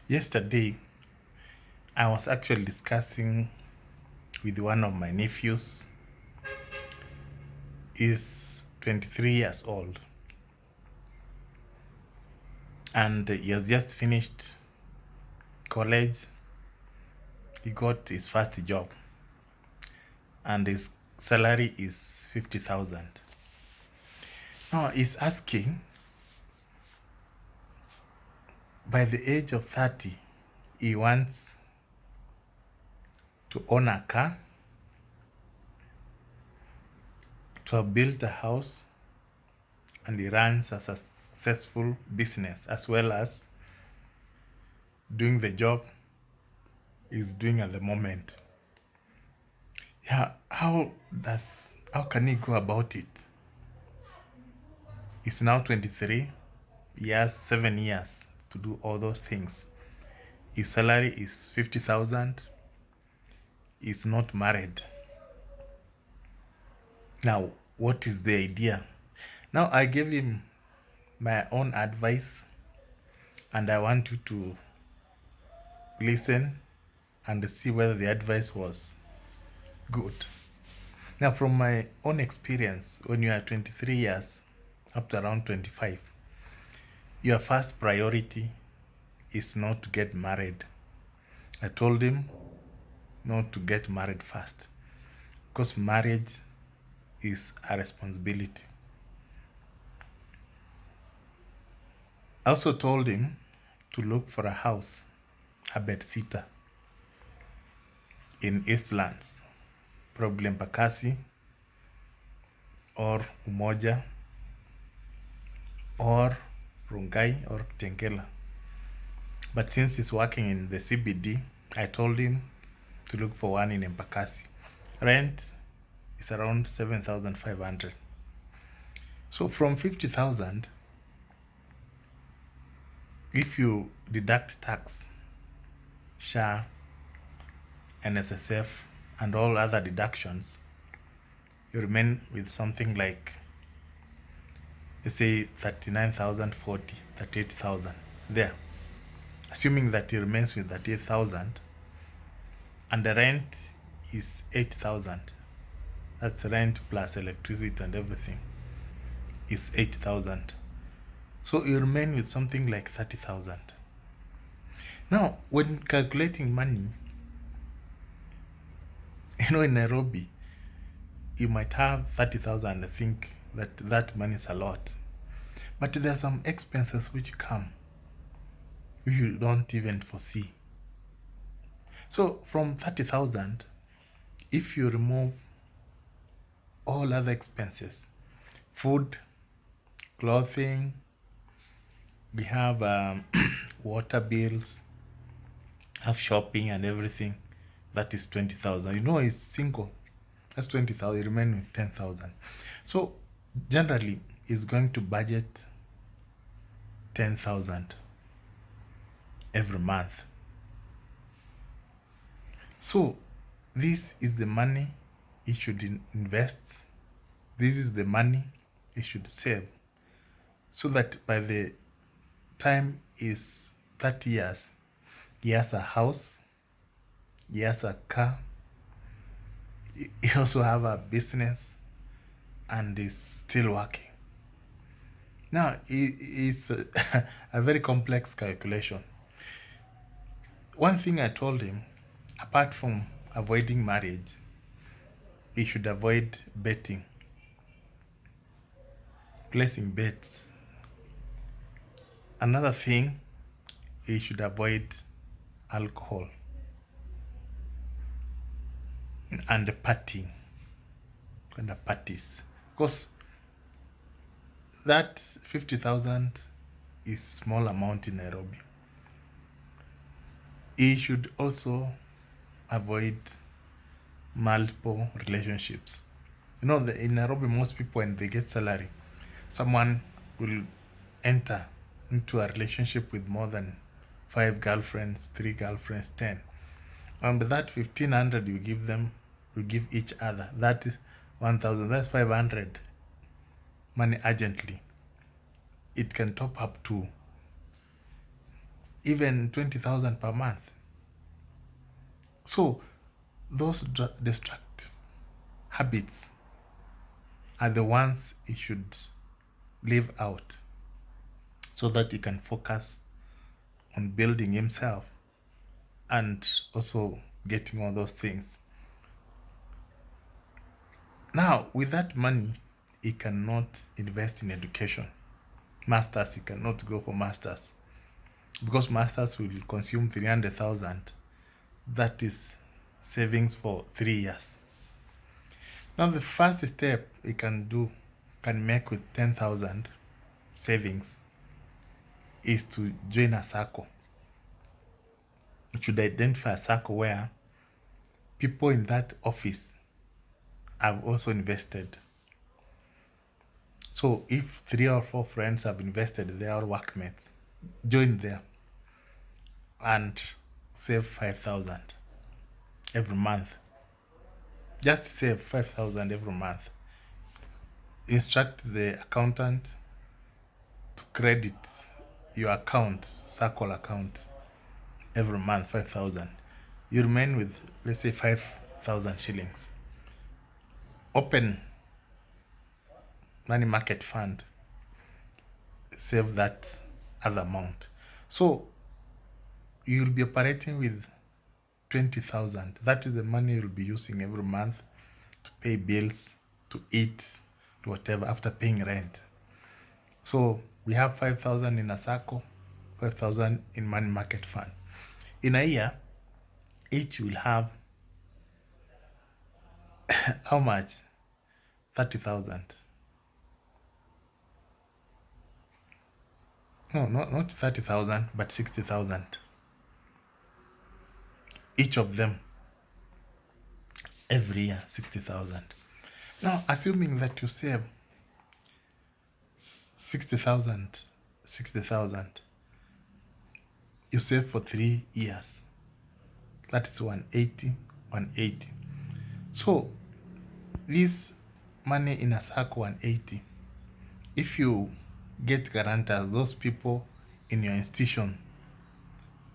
Yesterday, I was actually discussing with one of my nephews. He's 23 years old and he has just finished college. He got his first job and his salary is 50,000. Now he's asking, by the age of 30, he wants to own a car, to have built a house, and he runs a successful business as well as doing the job he's doing at the moment. Yeah, how can he go about it? He's now 23. He has 7 years to do all those things. His salary is 50,000. He's not married. Now, what is the idea? Now, I gave him my own advice and I want you to listen and see whether the advice was good. Now, from my own experience, when you are 23 years up to around 25, your first priority is not to get married. I told him not to get married first because marriage is a responsibility. I also told him to look for a house, a bedsitter in Eastlands, probably Embakasi or Umoja or Rungai or Kitengela. But since he's working in the CBD, I told him to look for one in Embakasi. Rent is around 7,500. So from 50,000, if you deduct tax, SHA, NSSF, and all other deductions, you remain with something like, let's say, 39,040, 38,000 there. Assuming that he remains with 38,000 and the rent is 8,000. That's rent plus electricity and everything is 8,000. So you remain with something like 30,000. Now, when calculating money, in Nairobi, you might have 30,000 and think that money is a lot. But there are some expenses which come which you don't even foresee. So from 30,000, if you remove all other expenses, food, clothing, we have water bills, have shopping and everything, that is 20,000. He's single. That's 20,000. You remain with 10,000. So generally, he's going to budget 10,000 every month. So this is the money he should invest. This is the money he should save, so that by the time is 30 years, he has a house, he has a car, he also have a business, and is still working. Now, it's a very complex calculation. One thing I told him, apart from avoiding marriage, he should avoid betting, placing bets. Another thing, he should avoid alcohol and the partying and the parties, because that 50,000 is small amount in Nairobi. He should also avoid multiple relationships. In Nairobi, most people, when they get salary, someone will enter into a relationship with more than 5 girlfriends, 3 girlfriends, 10. And that 1,500 you give them, you give each other. That is 1,000. That's 500 money urgently. It can top up to even 20,000 per month. So those destructive habits are the ones he should leave out, so that he can focus on building himself and also getting all those things. Now, with that money, he cannot invest in education. Masters, he cannot go for masters, because masters will consume 300,000. That is savings for 3 years. Now, the first step he can make with 10,000 savings is to join a circle. You should identify a circle where people in that office have also invested. So if 3 or 4 friends have invested, they are workmates. Join there and save 5,000 every month. Just save 5,000 every month. Instruct the accountant to credit your account, circle account, every month 5,000. You remain with, let's say, 5,000 shillings. Open money market fund, save that other amount. So you'll be operating with 20,000. That is the money you'll be using every month to pay bills, to eat, to whatever, after paying rent. So we have 5,000 in a circle, 5,000 in money market fund. In a year, each will have how much? 30,000. No, not 30,000, but 60,000. Each of them every year, 60,000. Now, assuming that you save 60,000, you save for 3 years. That is 180, 180. So this money in a circle, 180, if you get guarantors, those people in your institution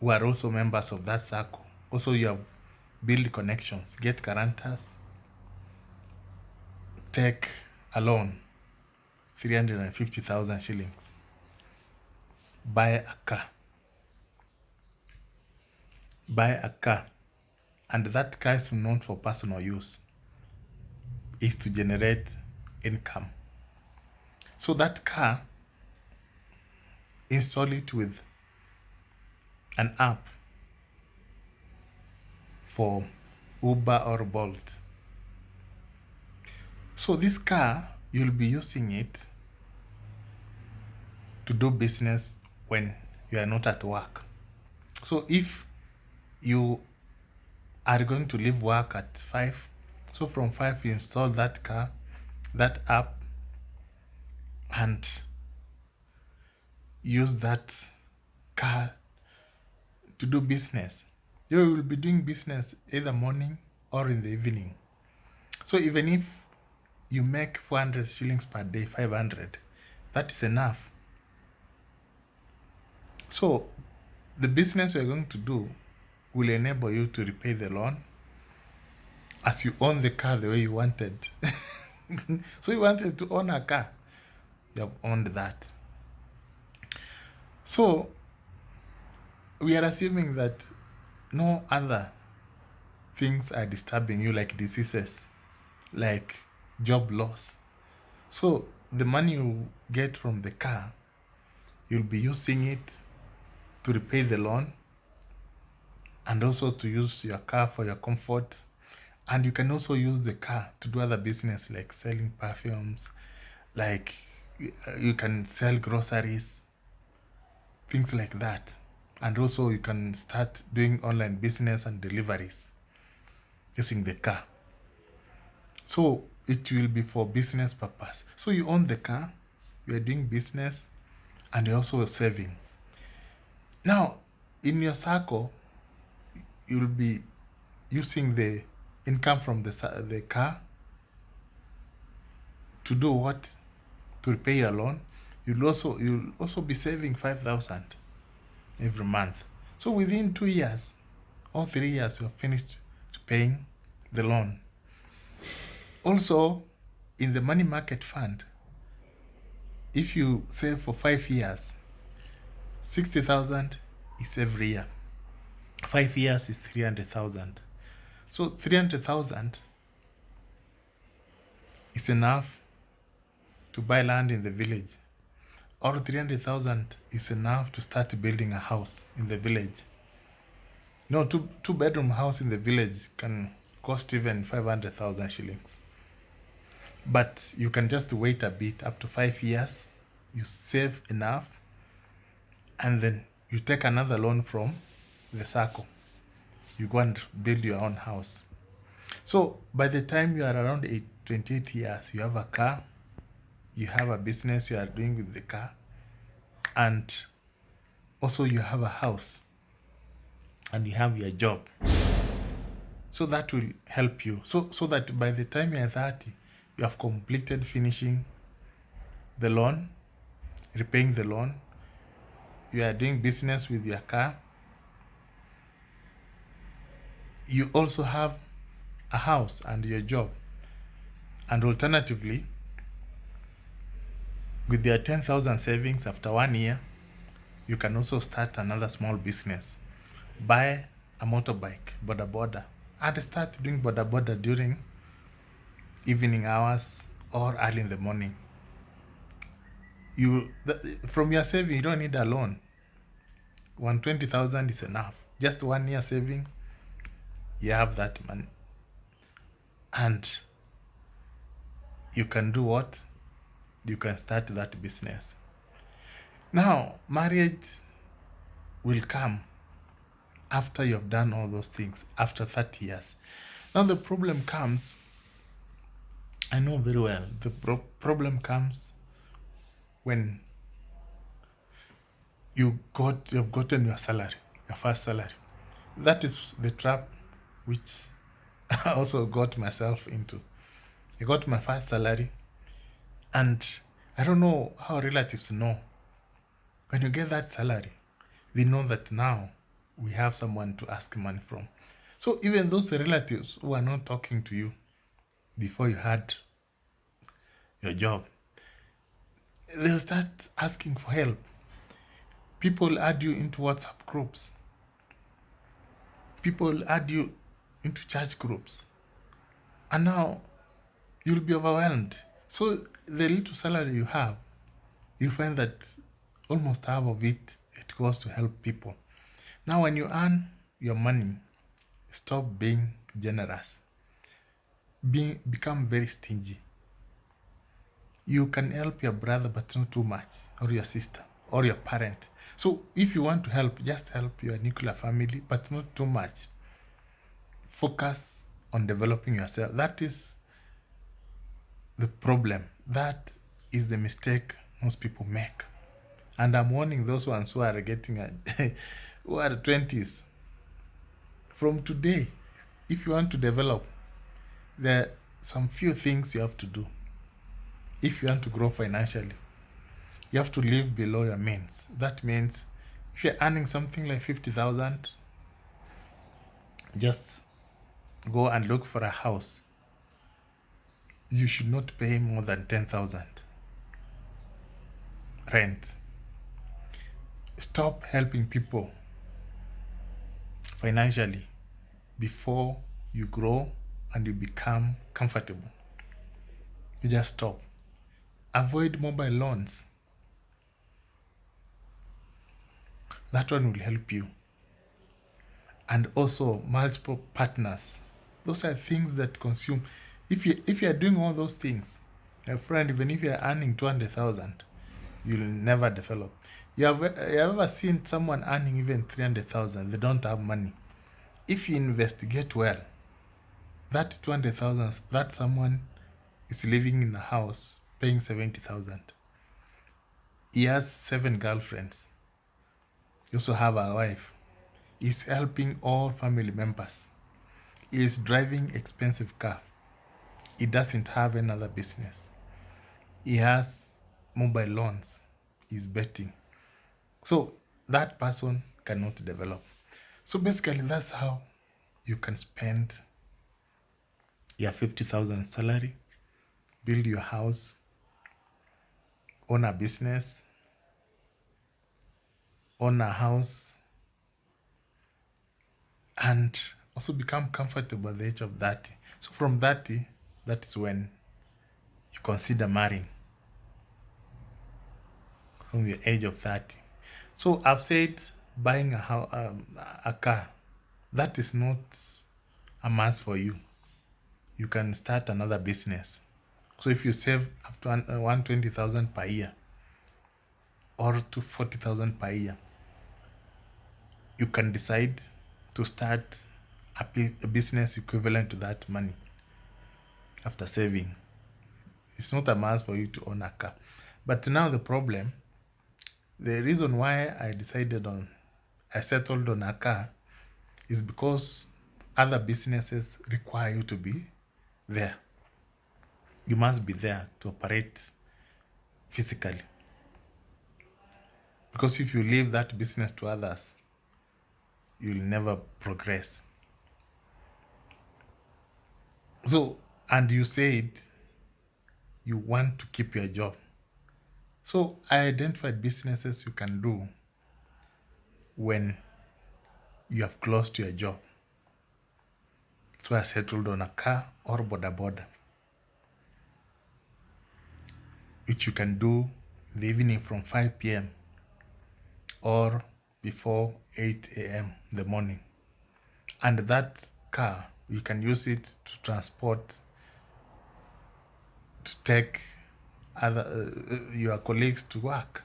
who are also members of that circle, also you have build connections, get guarantors, take a loan, 350,000 shillings, buy a car, and that car is not for personal use, is to generate income. So that car, install it with an app for Uber or Bolt. So this car, you'll be using it to do business when you are not at work. So if you are going to leave work at 5, so from 5 you install that car, that app, and use that car to do business. You will be doing business either morning or in the evening. So even if you make 400 shillings per day, 500, that is enough. So the business you're going to do will enable you to repay the loan as you own the car the way you wanted. So you wanted to own a car, you have owned that. So we are assuming that no other things are disturbing you, like diseases, like job loss. So the money you get from the car, you'll be using it to repay the loan and also to use your car for your comfort. And you can also use the car to do other business, like selling perfumes, like you can sell groceries, things like that. And also you can start doing online business and deliveries using the car. So it will be for business purpose. So you own the car, you are doing business, and you're also saving. Now, in your circle, you'll be using the income from the car to do what? To repay your loan. You'll also be saving 5,000 every month. So within 2 years or 3 years, you have finished paying the loan. Also, in the money market fund, if you save for 5 years, 60,000 is every year. 5 years is 300,000. So 300,000 is enough to buy land in the village, or 300,000 is enough to start building a house in the village. No, two bedroom house in the village can cost even 500,000 shillings. But you can just wait a bit, up to 5 years, you save enough, and then you take another loan from the circle. You go and build your own house. So by the time you are around 28 years, you have a car, you have a business you are doing with the car, and also you have a house, and you have your job. So that will help you. So that by the time you are 30, you have completed finishing the loan, repaying the loan, you are doing business with your car, you also have a house and your job. And alternatively, with your 10,000 savings after 1 year, you can also start another small business. Buy a motorbike, boda, and start doing boda during evening hours or early in the morning. From your saving, you don't need a loan. 120,000 is enough. Just 1 year saving, you have that money. And you can do what? You can start that business. Now, marriage will come after you have done all those things, after 30 years. Now the problem comes, I know very well, the problem comes when you've gotten your salary, your first salary. That is the trap which I also got myself into. I got my first salary, and I don't know how relatives know. When you get that salary, they know that now we have someone to ask money from. So even those relatives who are not talking to you before you had your job, they'll start asking for help. People add you into WhatsApp groups. People add you into church groups. And now you'll be overwhelmed. So the little salary you have, you find that almost half of it goes to help people. Now when you earn your money, stop being generous. Become very stingy. You can help your brother, but not too much, or your sister, or your parent. So if you want to help, just help your nuclear family, but not too much. Focus on developing yourself. That is the problem. That is the mistake most people make. And I'm warning those ones who are getting who are 20s. From today, if you want to develop, there are some few things you have to do. If you want to grow financially, you have to live below your means. That means if you're earning something like 50,000, just go and look for a house. You should not pay more than 10,000 rent. Stop helping people financially before you grow and you become comfortable. You just stop. Avoid mobile loans. That one will help you. And also multiple partners. Those are things that consume. If you are doing all those things, my friend, even if you are earning 200,000, you'll never develop. You have ever seen someone earning even 300,000? They don't have money. If you investigate well, that 200,000, that someone is living in a house paying 70,000. He has 7 girlfriends. He also have a wife. He's helping all family members. He is driving expensive car. He doesn't have another business. He has mobile loans. He's betting. So that person cannot develop. So basically, that's how you can spend your 50,000 salary, build your house, own a business, own a house, and also become comfortable at the age of 30. So from 30, that is when you consider marrying, from the age of 30. So I've said buying a car, that is not a must for you. You can start another business. So if you save up to 120,000 per year or to 40,000 per year, you can decide to start a business equivalent to that money after saving. It's not a must for you to own a car. But now the reason why I settled on a car is because other businesses require you to be there. You must be there to operate physically. Because if you leave that business to others, you'll never progress. So, and you said you want to keep your job. So I identified businesses you can do when you have closed your job. So I settled on a car or boda, which you can do in the evening from 5 p.m. or before 8 a.m. in the morning. And that car, you can use it to transport, to take your colleagues to work.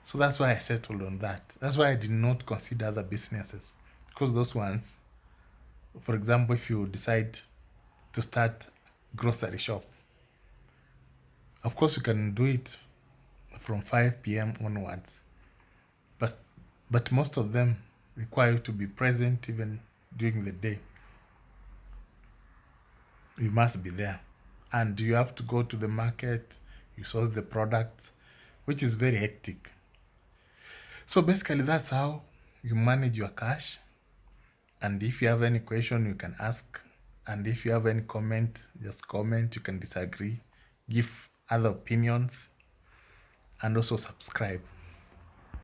So that's why I settled on that. That's why I did not consider other businesses, because those ones, for example, if you decide to start grocery shop, of course you can do it from 5 p.m. onwards, but most of them require you to be present even during the day. You must be there, and you have to go to the market, you source the products, which is very hectic. So basically that's how you manage your cash. And if you have any question, you can ask. And if you have any comment, just comment. You can disagree, give other opinions, and also subscribe.